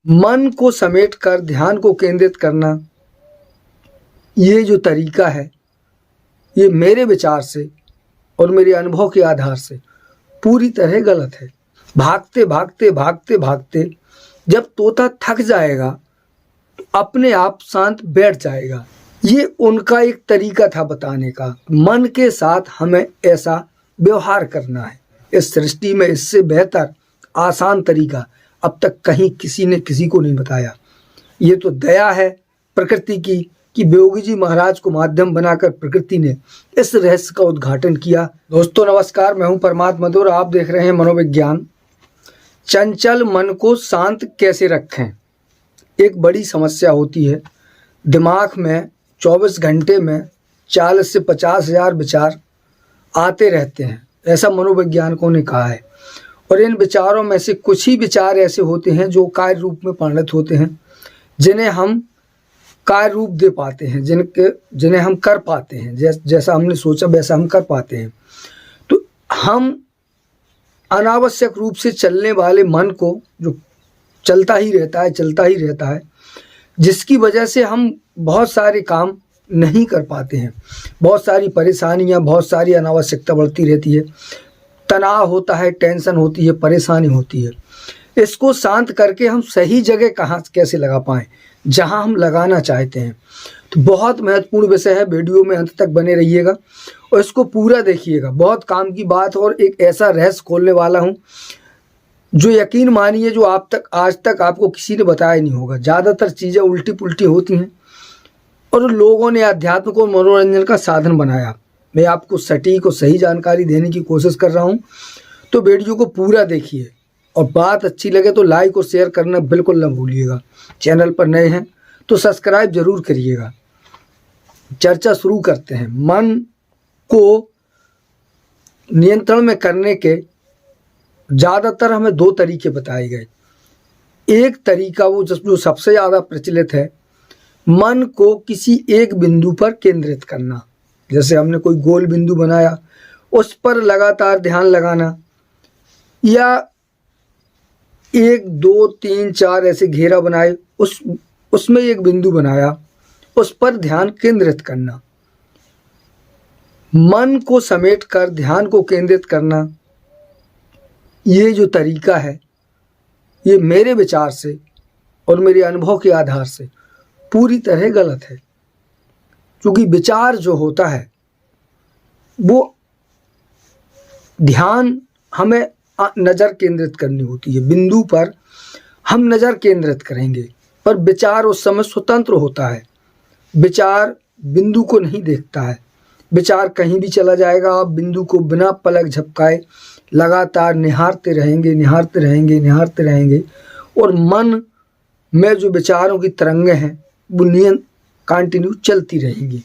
मन को समेटकर ध्यान को केंद्रित करना, ये जो तरीका है ये मेरे विचार से और मेरे अनुभव के आधार से पूरी तरह गलत है। भागते भागते भागते भागते जब तोता थक जाएगा तो अपने आप शांत बैठ जाएगा। ये उनका एक तरीका था बताने का। मन के साथ हमें ऐसा व्यवहार करना है। इस सृष्टि में इससे बेहतर आसान तरीका अब तक कहीं किसी ने किसी को नहीं बताया। ये तो दया है प्रकृति की कि योगी जी महाराज को माध्यम बनाकर प्रकृति ने इस रहस्य का उद्घाटन किया। दोस्तों नमस्कार, मैं हूं परमात्मा मधुर, आप देख रहे हैं मनोविज्ञान। चंचल मन को शांत कैसे रखें, एक बड़ी समस्या होती है। दिमाग में 24 घंटे में 40 से 50 हज़ार विचार आते रहते हैं, ऐसा मनोवैज्ञानिकों ने कहा है। और इन विचारों में से कुछ ही विचार ऐसे होते हैं जो कार्य रूप में परिणत होते हैं, जिन्हें हम कार्य रूप दे पाते हैं, जिन्हें हम कर पाते हैं। जैसा हमने सोचा वैसा हम कर पाते हैं। तो हम अनावश्यक रूप से चलने वाले मन को, जो चलता ही रहता है, जिसकी वजह से हम बहुत सारे काम नहीं कर पाते हैं, बहुत सारी परेशानियां, बहुत सारी अनावश्यकता बढ़ती रहती है, तनाव होता है, टेंशन होती है, परेशानी होती है। इसको शांत करके हम सही जगह कहाँ कैसे लगा पाएँ, जहां हम लगाना चाहते हैं। तो बहुत महत्वपूर्ण विषय है, वीडियो में अंत तक बने रहिएगा और इसको पूरा देखिएगा। बहुत काम की बात, और एक ऐसा रहस्य खोलने वाला हूं जो यकीन मानिए जो आज तक आपको किसी ने बताया नहीं होगा। ज़्यादातर चीज़ें उल्टी पुल्टी होती हैं और लोगों ने अध्यात्म को मनोरंजन का साधन बनाया। मैं आपको सटीक और सही जानकारी देने की कोशिश कर रहा हूं, तो वीडियो को पूरा देखिए और बात अच्छी लगे तो लाइक और शेयर करना बिल्कुल न भूलिएगा। चैनल पर नए हैं तो सब्सक्राइब जरूर करिएगा। चर्चा शुरू करते हैं। मन को नियंत्रण में करने के ज़्यादातर हमें दो तरीके बताए गए। एक तरीका वो जो सबसे ज़्यादा प्रचलित है, मन को किसी एक बिंदु पर केंद्रित करना। जैसे हमने कोई गोल बिंदु बनाया, उस पर लगातार ध्यान लगाना, या 1 2 3 4 ऐसे घेरा बनाए, उसमें एक बिंदु बनाया, उस पर ध्यान केंद्रित करना। मन को समेटकर ध्यान को केंद्रित करना, ये जो तरीका है ये मेरे विचार से और मेरे अनुभव के आधार से पूरी तरह गलत है। क्योंकि विचार जो होता है वो ध्यान हमें नज़र केंद्रित करनी होती है, बिंदु पर हम नज़र केंद्रित करेंगे, पर विचार उस समय स्वतंत्र होता है। विचार बिंदु को नहीं देखता है, विचार कहीं भी चला जाएगा। आप बिंदु को बिना पलक झपकाए लगातार निहारते रहेंगे और मन में जो विचारों की तरंगें हैं वो कंटिन्यू चलती रहेंगी।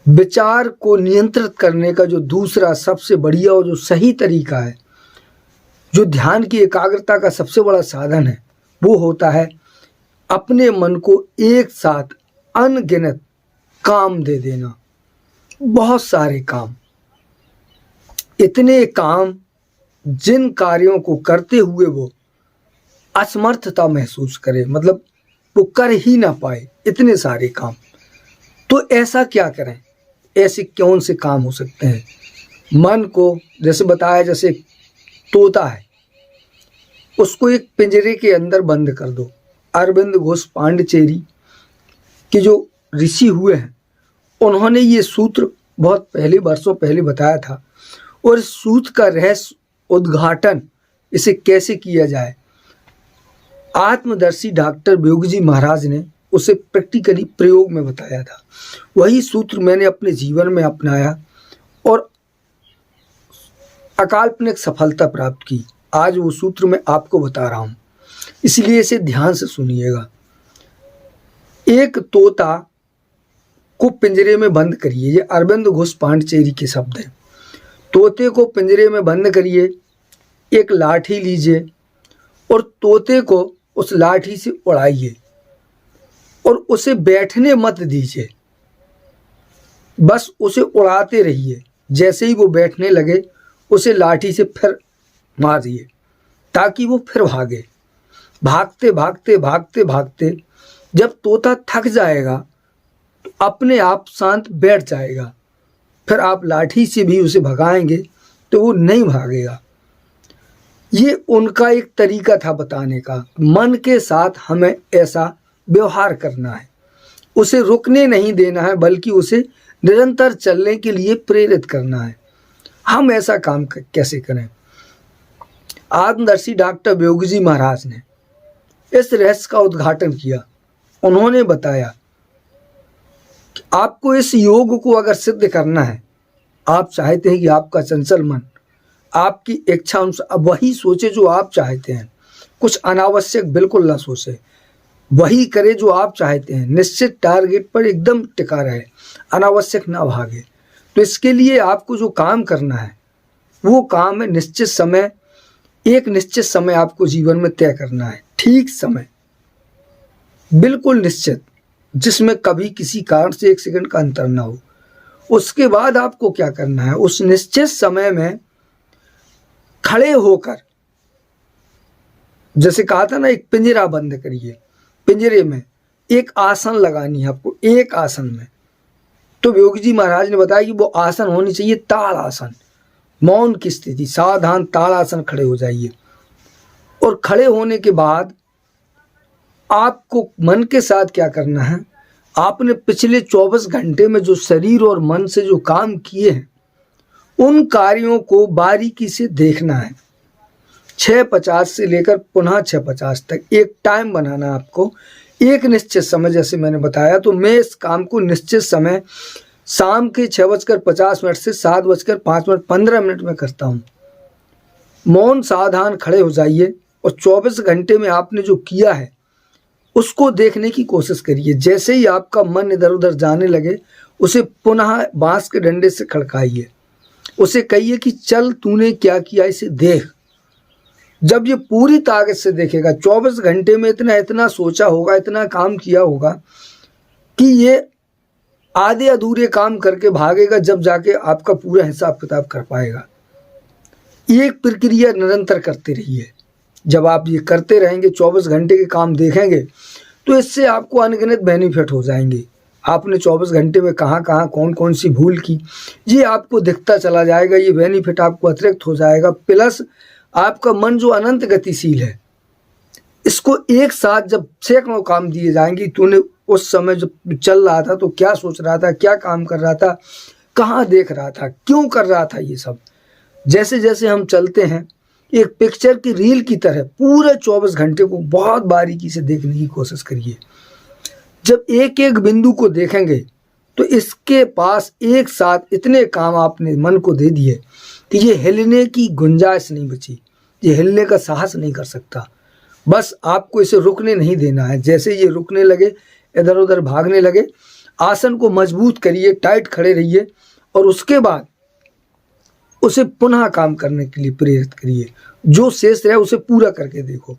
विचार को नियंत्रित करने का जो दूसरा सबसे बढ़िया और जो सही तरीका है, जो ध्यान की एकाग्रता का सबसे बड़ा साधन है, वो होता है अपने मन को एक साथ अनगिनत काम दे देना। बहुत सारे काम, इतने काम जिन कार्यों को करते हुए वो असमर्थता महसूस करे, मतलब वो कर ही ना पाए, इतने सारे काम। तो ऐसा क्या करें, ऐसे कौन से काम हो सकते हैं? मन को जैसे बताया, जैसे तोता है, उसको एक पिंजरे के अंदर बंद कर दो। अरविंद घोष पांडिचेरी के जो ऋषि हुए हैं, उन्होंने ये सूत्र बहुत पहले, वर्षों पहले बताया था। और इस सूत्र का रहस्य उद्घाटन इसे कैसे किया जाए, आत्मदर्शी डॉक्टर योगी जी महाराज ने उसे प्रैक्टिकली प्रयोग में बताया था। वही सूत्र मैंने अपने जीवन में अपनाया और अकाल्पनिक सफलता प्राप्त की। आज वो सूत्र मैं आपको बता रहा हूँ, इसलिए इसे ध्यान से सुनिएगा। एक तोता को पिंजरे में बंद करिए, ये अरविंद घोष पांडिचेरी के शब्द हैं। तोते को पिंजरे में बंद करिए, एक लाठी लीजिए और तोते को उस लाठी से उड़ाइए और उसे बैठने मत दीजिए, बस उसे उड़ाते रहिए। जैसे ही वो बैठने लगे उसे लाठी से फिर मारिए ताकि वो फिर भागे। भागते भागते भागते भागते जब तोता थक जाएगा तो अपने आप शांत बैठ जाएगा। फिर आप लाठी से भी उसे भगाएंगे तो वो नहीं भागेगा। ये उनका एक तरीका था बताने का। मन के साथ हमें ऐसा व्यवहार करना है, उसे रुकने नहीं देना है, बल्कि उसे निरंतर चलने के लिए प्रेरित करना है। हम ऐसा काम कैसे करें? आत्मदर्शी डॉक्टर बेओगी महाराज ने इस रहस्य का उद्घाटन किया। उन्होंने बताया कि आपको इस योग को अगर सिद्ध करना है, आप चाहते हैं कि आपका चंचल मन आपकी इच्छा अब वही सोचे जो आप चाहते हैं, कुछ अनावश्यक बिल्कुल ना सोचे, वही करे जो आप चाहते हैं, निश्चित टारगेट पर एकदम टिका रहे, अनावश्यक ना भागे। तो इसके लिए आपको जो काम करना है वो काम है निश्चित समय, एक निश्चित समय आपको जीवन में तय करना है, ठीक समय, बिल्कुल निश्चित, जिसमें कभी किसी कारण से एक सेकंड का अंतर ना हो। उसके बाद आपको क्या करना है, उस निश्चित समय में खड़े होकर, जैसे कहा था ना, एक पिंजरा बंद करिए, पिंजरे में एक आसन लगानी है आपको, एक आसन में। तो बेओगी महाराज ने बताया कि वो आसन होनी चाहिए ताड़ आसन, मौन की स्थिति, सावधान ताड़ आसन खड़े हो जाइए। और खड़े होने के बाद आपको मन के साथ क्या करना है, आपने पिछले 24 घंटे में जो शरीर और मन से जो काम किए हैं उन कार्यों को बारीकी से देखना है। 6:50 से लेकर पुनः 6:50 तक एक टाइम बनाना आपको, एक निश्चित समय। जैसे मैंने बताया, तो मैं इस काम को निश्चित समय शाम के 6:50 से 7:05 15 मिनट में करता हूँ। मौन सावधान खड़े हो जाइए और 24 घंटे में आपने जो किया है उसको देखने की कोशिश करिए। जैसे ही आपका मन इधर उधर जाने लगे, उसे पुनः बांस के डंडे से खड़काइए, उसे कहिए कि चल तूने क्या किया इसे देख। जब ये पूरी ताकत से देखेगा, 24 घंटे में इतना इतना सोचा होगा, इतना काम किया होगा कि ये आधे अधूरे काम करके भागेगा, जब जाके आपका पूरा हिसाब किताब कर पाएगा। ये प्रक्रिया निरंतर करते रहिए। जब आप ये करते रहेंगे, 24 घंटे के काम देखेंगे, तो इससे आपको अनगिनत बेनिफिट हो जाएंगे। आपने 24 घंटे में कहाँ कहाँ कौन कौन सी भूल की, ये आपको दिखता चला जाएगा, ये बेनिफिट आपको अतिरिक्त हो जाएगा। प्लस आपका मन जो अनंत गतिशील है, इसको एक साथ जब सैकड़ों काम दिए जाएंगे, तूने उस समय जब चल रहा था तो क्या सोच रहा था, क्या काम कर रहा था, कहाँ देख रहा था, क्यों कर रहा था, ये सब जैसे जैसे हम चलते हैं एक पिक्चर की रील की तरह पूरे 24 घंटे को बहुत बारीकी से देखने की कोशिश करिए। जब एक एक बिंदु को देखेंगे तो इसके पास एक साथ इतने काम आपने मन को दे दिए कि ये हिलने की गुंजाइश नहीं बची, ये हिलने का साहस नहीं कर सकता। बस आपको इसे रुकने नहीं देना है। जैसे ये रुकने लगे, इधर उधर भागने लगे, आसन को मजबूत करिए, टाइट खड़े रहिए और उसके बाद उसे पुनः काम करने के लिए प्रेरित करिए। जो शेष रहे उसे पूरा करके देखो।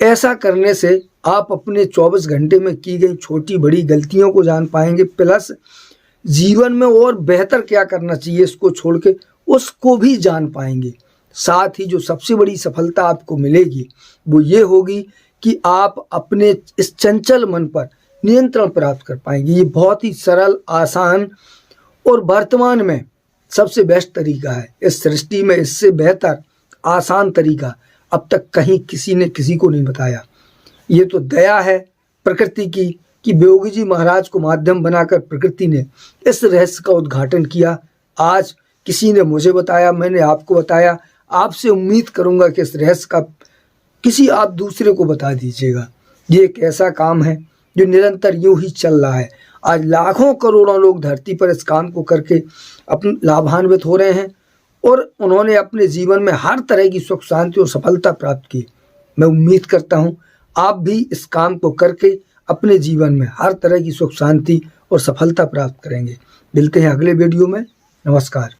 ऐसा करने से आप अपने 24 घंटे में की गई छोटी बड़ी गलतियों को जान पाएंगे, प्लस जीवन में और बेहतर क्या करना चाहिए इसको छोड़ के उसको भी जान पाएंगे। साथ ही जो सबसे बड़ी सफलता आपको मिलेगी वो ये होगी कि आप अपने इस चंचल मन पर नियंत्रण प्राप्त कर पाएंगे। ये बहुत ही सरल, आसान और वर्तमान में सबसे बेस्ट तरीका है। इस सृष्टि में इससे बेहतर आसान तरीका अब तक कहीं किसी ने किसी को नहीं बताया। ये तो दया है प्रकृति की कि बेओगी महाराज को माध्यम बनाकर प्रकृति ने इस रहस्य का उद्घाटन किया। आज किसी ने मुझे बताया, मैंने आपको बताया। आपसे उम्मीद करूंगा कि इस रहस्य का किसी आप दूसरे को बता दीजिएगा। ये एक ऐसा काम है जो निरंतर यूं ही चल रहा है। आज लाखों करोड़ों लोग धरती पर इस काम को करके अपने लाभान्वित हो रहे हैं और उन्होंने अपने जीवन में हर तरह की सुख शांति और सफलता प्राप्त की। मैं उम्मीद करता हूँ आप भी इस काम को करके अपने जीवन में हर तरह की सुख शांति और सफलता प्राप्त करेंगे। मिलते हैं अगले वीडियो में। नमस्कार।